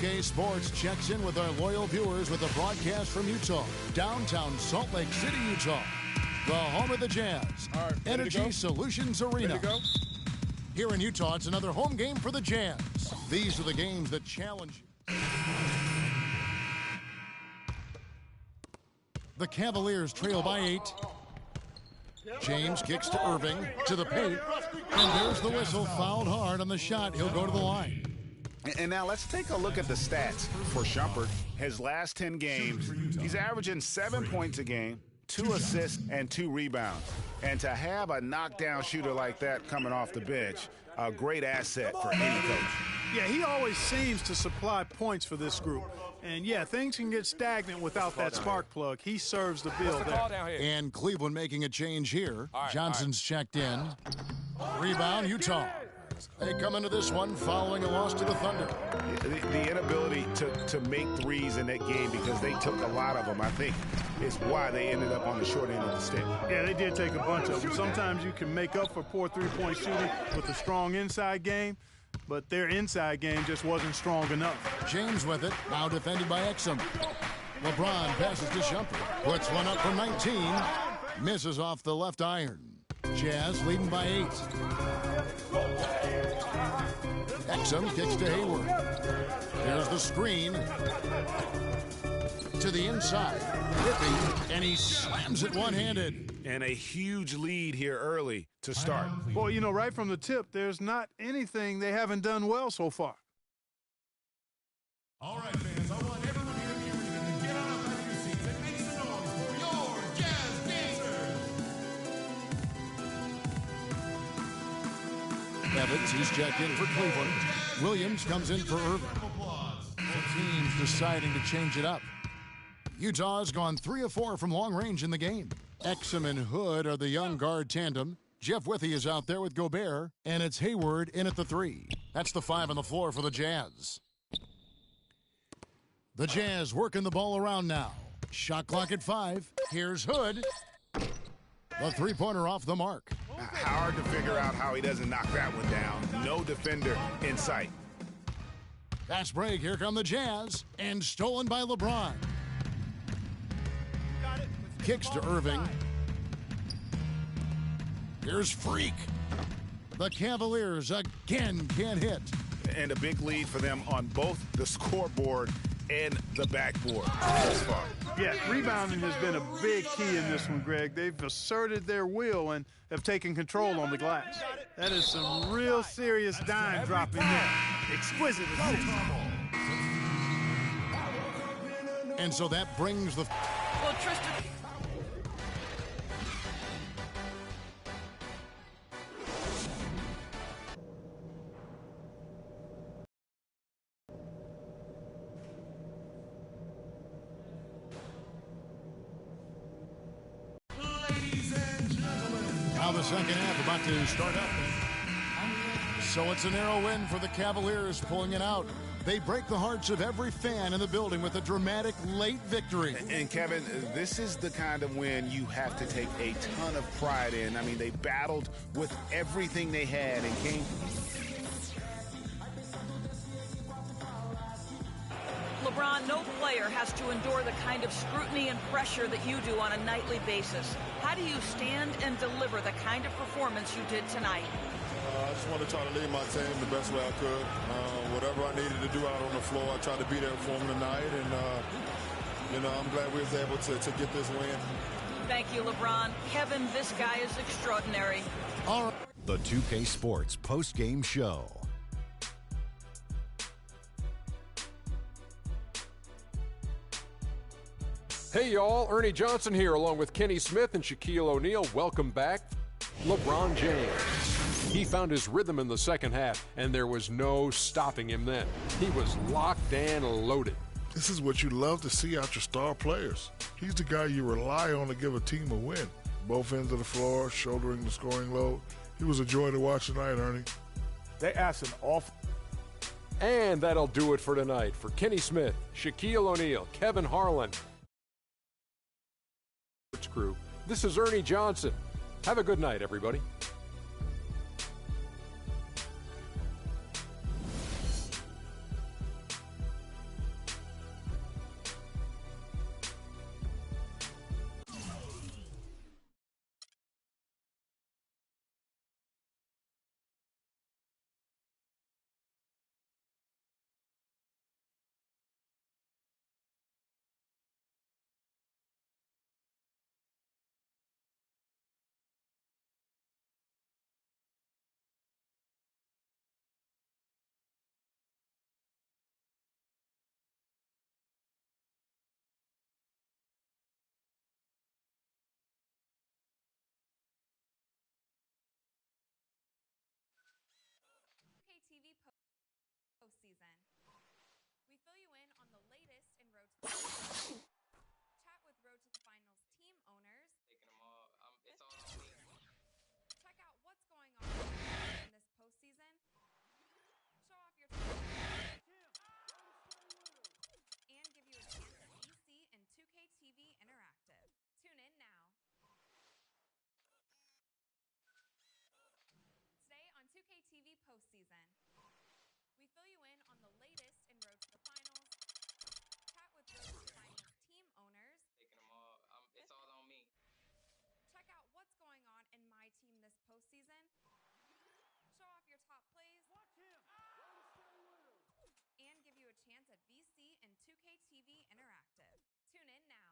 2K Sports checks in with our loyal viewers with a broadcast from Utah, downtown Salt Lake City, Utah, the home of the Jazz, Energy Solutions Arena. Here in Utah, it's another home game for the Jazz. These are the games that challenge you. The Cavaliers trail by 8. James kicks to Irving, to the paint, and there's the whistle, fouled hard on the shot. He'll go to the line. And now let's take a look at the stats for Shumpert. His last 10 games, he's averaging 7 points a game, 2 assists, and 2 rebounds. And to have a knockdown shooter like that coming off the bench, a great asset for any coach. Yeah, he always seems to supply points for this group. And, yeah, things can get stagnant without that spark plug. He serves the bill there. And Cleveland making a change here. Johnson's checked in. Rebound, Utah. They come into this one following a loss to the Thunder. The inability to make threes in that game, because they took a lot of them, I think, is why they ended up on the short end of the stick. Yeah, they did take a bunch of them. Sometimes you can make up for poor three-point shooting with a strong inside game, but their inside game just wasn't strong enough. James with it, now defended by Exum. LeBron passes to Shumpert, puts one up from 19, misses off the left iron. Jazz leading by 8. Exum kicks to Hayward. There's the screen. To the inside. Ripping, and he slams it one-handed. And a huge lead here early to start. Boy, you know, right from the tip, there's not anything they haven't done well so far. All right, fans, I want everyone here in the arena to get on up out of your seats and make some noise for your Jazz Dancers. Evans, he's checked in for Cleveland. Williams comes in for Irving. The team's deciding to change it up. Utah has gone 3 of 4 from long range in the game. Exum and Hood are the young guard tandem. Jeff Withey is out there with Gobert, and it's Hayward in at the 3. That's the 5 on the floor for the Jazz. The Jazz working the ball around now. Shot clock at 5. Here's Hood. The three-pointer off the mark. Hard to figure out how he doesn't knock that one down. No defender in sight. Fast break. Here come the Jazz. And stolen by LeBron. Kicks to Irving. Here's Freak. The Cavaliers again can't hit. And a big lead for them on both the scoreboard and the backboard thus far. Yeah, rebounding has been a big key in this one, Greg. They've asserted their will and have taken control on the glass. That is some real serious dime dropping there. Exquisite assist. And so that brings the... Well, Tristan... Now the second half about to start up. So it's a narrow win for the Cavaliers, pulling it out. They break the hearts of every fan in the building with a dramatic late victory. And Kevin, this is the kind of win you have to take a ton of pride in. I mean, they battled with everything they had and came... LeBron, no player has to endure the kind of scrutiny and pressure that you do on a nightly basis. How do you stand and deliver the kind of performance you did tonight? I just want to try to lead my team the best way I could. Whatever I needed to do out on the floor, I tried to be there for them tonight. And, I'm glad we was able to get this win. Thank you, LeBron. Kevin, this guy is extraordinary. All right. The 2K Sports post-game show. Hey, y'all. Ernie Johnson here, along with Kenny Smith and Shaquille O'Neal. Welcome back. LeBron James. He found his rhythm in the second half, and there was no stopping him then. He was locked and loaded. This is what you love to see out your star players. He's the guy you rely on to give a team a win. Both ends of the floor, shouldering the scoring load. He was a joy to watch tonight, Ernie. They asked an awful... And that'll do it for tonight. For Kenny Smith, Shaquille O'Neal, Kevin Harlan, crew, this is Ernie Johnson. Have a good night, everybody. 2KTV Interactive. Tune in now.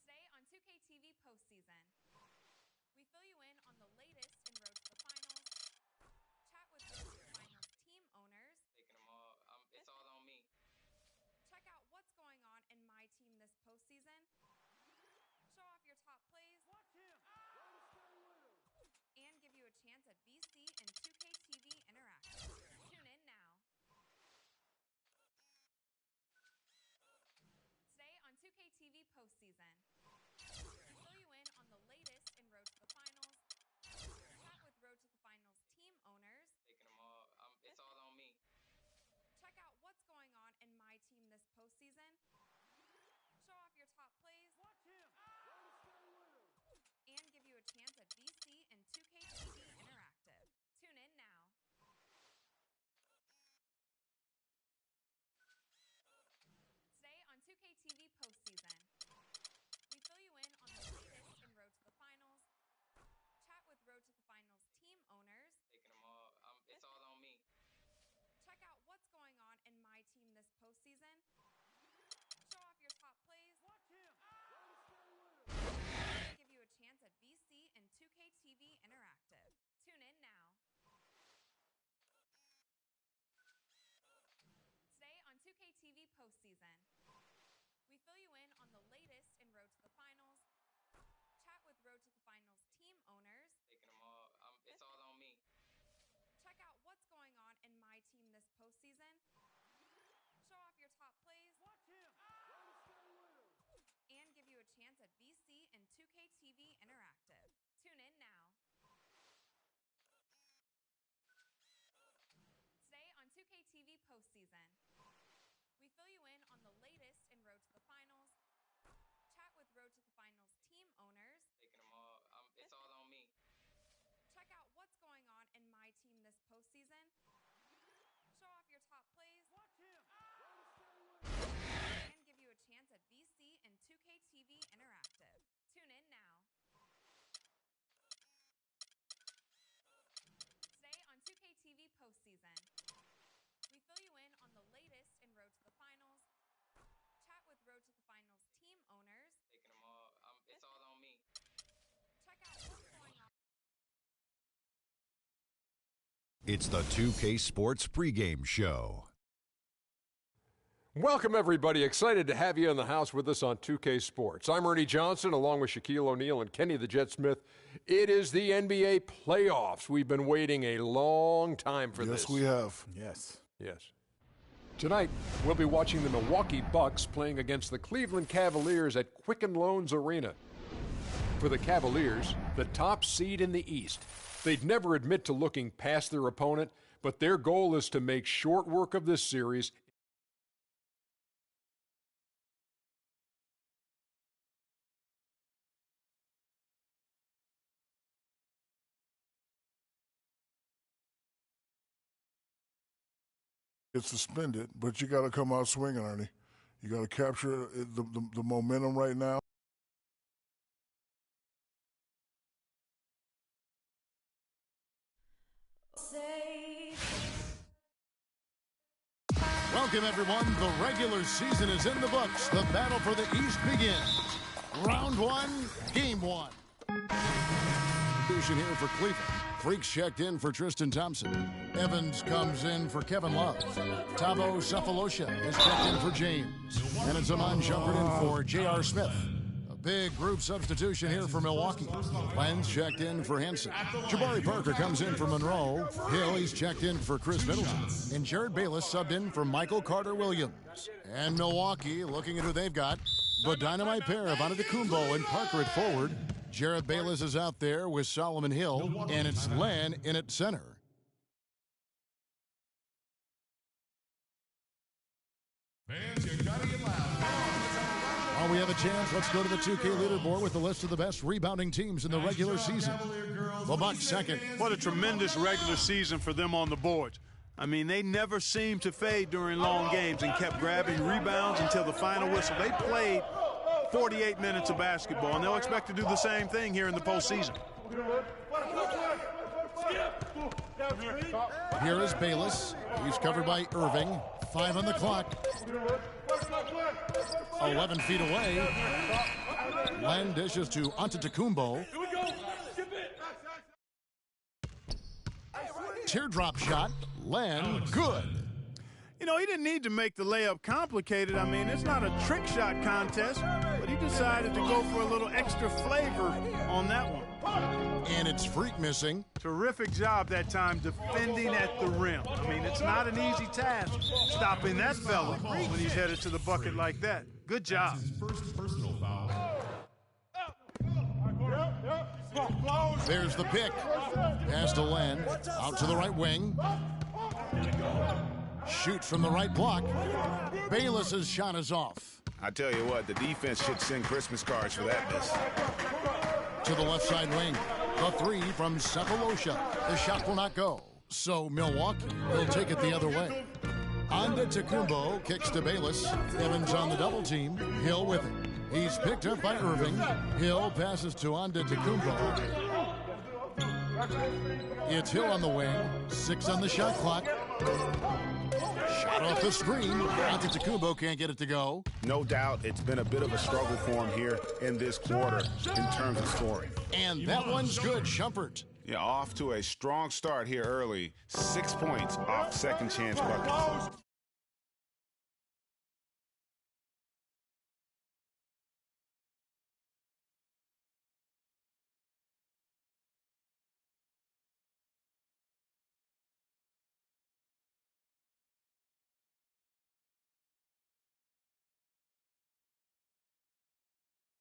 Today on 2KTV Postseason, we fill you in on the latest in Road to the Finals, chat with Road to the Finals team owners. Taking them all. It's all on me. Check out what's going on in my team this postseason. Show off your top plays. Watch him. And give you a chance at VC and 2KTV Interactive. Tune in now. Today on 2KTV Postseason, we fill you in on the latest in Road to the Finals, chat with Road to the Finals team owners. Taking them all. It's all on me. Check out what's going on in my team this postseason. Show off your top plays. Watch him. And give you a chance at VC and 2KTV Interactive. Tune in now. Today on 2KTV Postseason, we fill you in on the latest in Road to the Finals, chat with Road to the Finals team owners. Taking them all. It's all on me. Check out what's going on in my team this postseason. Show off your top plays. Watch him. And give you a chance at VC and 2KTV Interactive. Tune in now. Today on 2KTV Postseason, we fill you in on the latest in Road to the Finals, chat with Road to the Finals team owners. Taking them all. It's all on me. Check out what's going on in my team this postseason. Show off your top plays. Watch him. And give you a chance at VC and 2KTV Interactive. Tune in now. Today on 2KTV Postseason, we fill you in on the latest in Road to the Finals, chat with Road to the Finals team owners. Taking them all. It's all on me. Check out what's going on in my team this postseason. Show off your top plays. Watch him. And give you a chance at VC and 2KTV Interactive. Tune in now. Today on 2KTV Postseason, we fill you in on the latest in Road to the Finals, chat with Road to the Finals team owners. Taking them all. It's all on me. Check out what's going on. It's the 2K Sports pregame show. Welcome, everybody. Excited to have you in the house with us on 2K Sports. I'm Ernie Johnson, along with Shaquille O'Neal and Kenny the Jet Smith. It is the NBA playoffs. We've been waiting a long time for this. Yes, we have. Yes. Yes. Tonight, we'll be watching the Milwaukee Bucks playing against the Cleveland Cavaliers at Quicken Loans Arena. For the Cavaliers, the top seed in the East, they'd never admit to looking past their opponent, but their goal is to make short work of this series. It's suspended, but you got to come out swinging, Ernie. You got to capture the momentum right now. Welcome, everyone. The regular season is in the books. The battle for the East begins. Round one, game one. Here for Cleveland. Freaks checked in for Tristan Thompson. Evans comes in for Kevin Love. Tavo Cephalosha is checked in for James. And it's Amon Shumpert in for J.R. Smith. A big group substitution here for Milwaukee. Lenz checked in for Henson. Jabari Parker comes in for Monroe. Hill, he's checked in for Chris Middleton. And Jared Bayless subbed in for Michael Carter-Williams. And Milwaukee, looking at who they've got, the dynamite pair of Antetokounmpo and Parker at forward. Jared Bayless is out there with Solomon Hill, and it's Len in at center. Fans, you gotta get loud. While we have a chance, let's go to the 2K leaderboard with the list of the best rebounding teams in the regular season. The Bucks second. What a tremendous regular season for them on the boards. I mean, they never seemed to fade during long games and kept grabbing rebounds until the final whistle. They played 48 minutes of basketball, and they'll expect to do the same thing here in the postseason. Here is Bayless. He's covered by Irving. 5 on the clock. 11 feet away. Len dishes to Antetokounmpo. Teardrop shot. Len, good. You know, he didn't need to make the layup complicated. I mean, it's not a trick shot contest, but he decided to go for a little extra flavor on that one. And it's Freak missing. Terrific job that time defending at the rim. I mean, it's not an easy task stopping that fella when he's headed to the bucket like that. Good job. His first personal foul. There's the pick. Pass to Len. Out to the right wing. Shoot from the right block. Bayless's shot is off. I tell you what, the defense should send Christmas cards for that miss. To the left side wing. The three from Cephalosha. The shot will not go. So Milwaukee will take it the other way. Antetokounmpo kicks to Bayless. Evans on the double team. Hill with it. He's picked up by Irving. Hill passes to Antetokounmpo. It's Hill on the wing. 6 on the shot clock. Shot off the screen. Antetokounmpo can't get it to go. No doubt it's been a bit of a struggle for him here in this quarter in terms of scoring. And that one's good, Shumpert. Yeah, off to a strong start here early. 6 points off second chance buckets.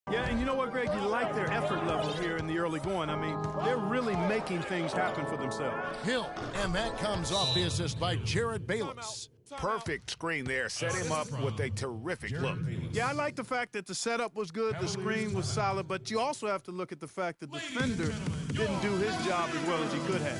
Yeah, and you know what, Greg? You like their effort level here in the early going. I mean, they're really making things happen for themselves. Hill, and that comes off the assist by Jared Bayless. Perfect screen there. Set him up with a terrific look. Yeah, I like the fact that the setup was good, the screen was solid, but you also have to look at the fact that the defender didn't do his job as well as he could have.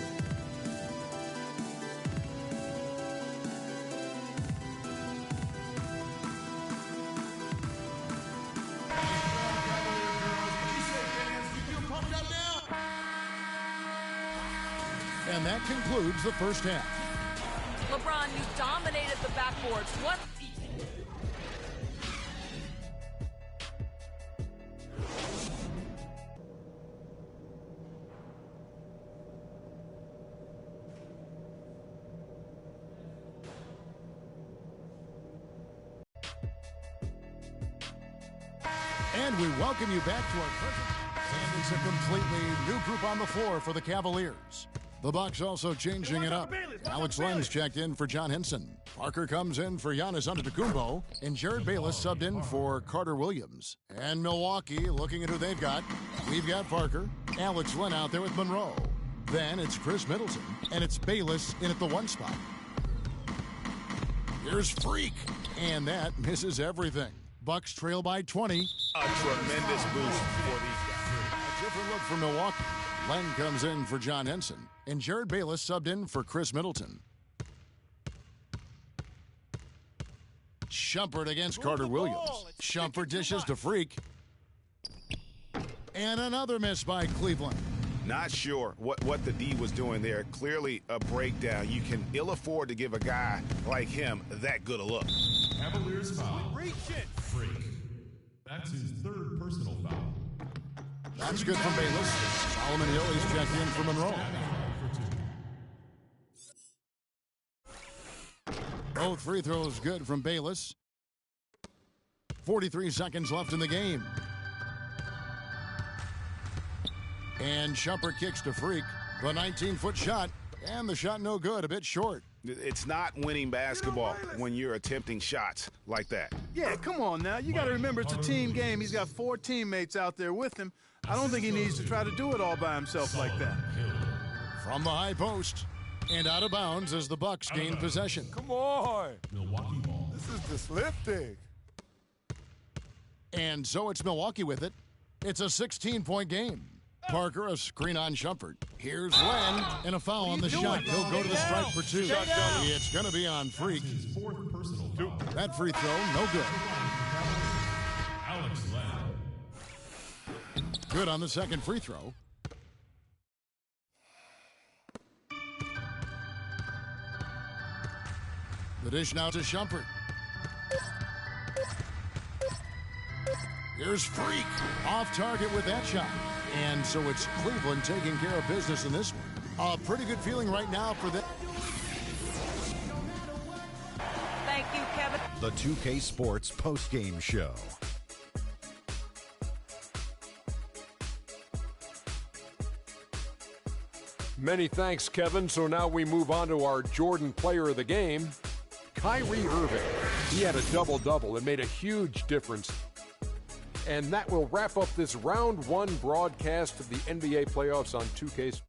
And that concludes the first half. LeBron, you dominated the backboards. What? And we welcome you back to our curtain. And it's a completely new group on the floor for the Cavaliers. The Bucks also changing it up. Alex Len's checked in for John Henson. Parker comes in for Giannis Antetokounmpo. And Jared Bayless subbed in for Carter Williams. And Milwaukee, looking at who they've got. We've got Parker. Alex Len out there with Monroe. Then it's Chris Middleton. And it's Bayless in at the 1 spot. Here's Freak. And that misses everything. Bucks trail by 20. A tremendous boost for these guys. A different look for Milwaukee. Len comes in for John Henson. And Jared Bayless subbed in for Chris Middleton. Shumpert against Carter Williams. Shumpert dishes to Freak. And another miss by Cleveland. Not sure what the D was doing there. Clearly a breakdown. You can ill afford to give a guy like him that good a look. Cavaliers foul. Freak. That's his third personal foul. That's good from Bayless. Solomon Hill, he's checked in for Monroe. Both free throws good from Bayless. 43 seconds left in the game. And Shumpert kicks to Freak. The 19-foot shot. And the shot no good, a bit short. It's not winning basketball when you're attempting shots like that. Yeah, come on now. You got to remember it's a team game. He's got 4 teammates out there with him. I don't think he needs to try to do it all by himself like that. From the high post. And out of bounds as the Bucks gain possession. Come on. Milwaukee ball. This is the slip dig. And so it's Milwaukee with it. It's a 16-point game. Parker, a screen on Shumpert. Here's Len, and a foul on the shot. He'll go to the stripe for 2. It's going to be on Freak. His fourth personal foul. That free throw, no good. Alex Len. Good on the second free throw. The dish now to Shumpert. Here's Freak. Off target with that shot. And so it's Cleveland taking care of business in this one. A pretty good feeling right now for them. Thank you, Kevin. The 2K Sports postgame show. Many thanks, Kevin. So now we move on to our Jordan player of the game, Kyrie Irving. He had a double-double. It made a huge difference. And that will wrap up this round one broadcast of the NBA playoffs on 2K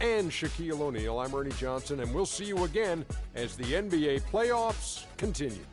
and Shaquille O'Neal. I'm Ernie Johnson, and we'll see you again as the NBA playoffs continue.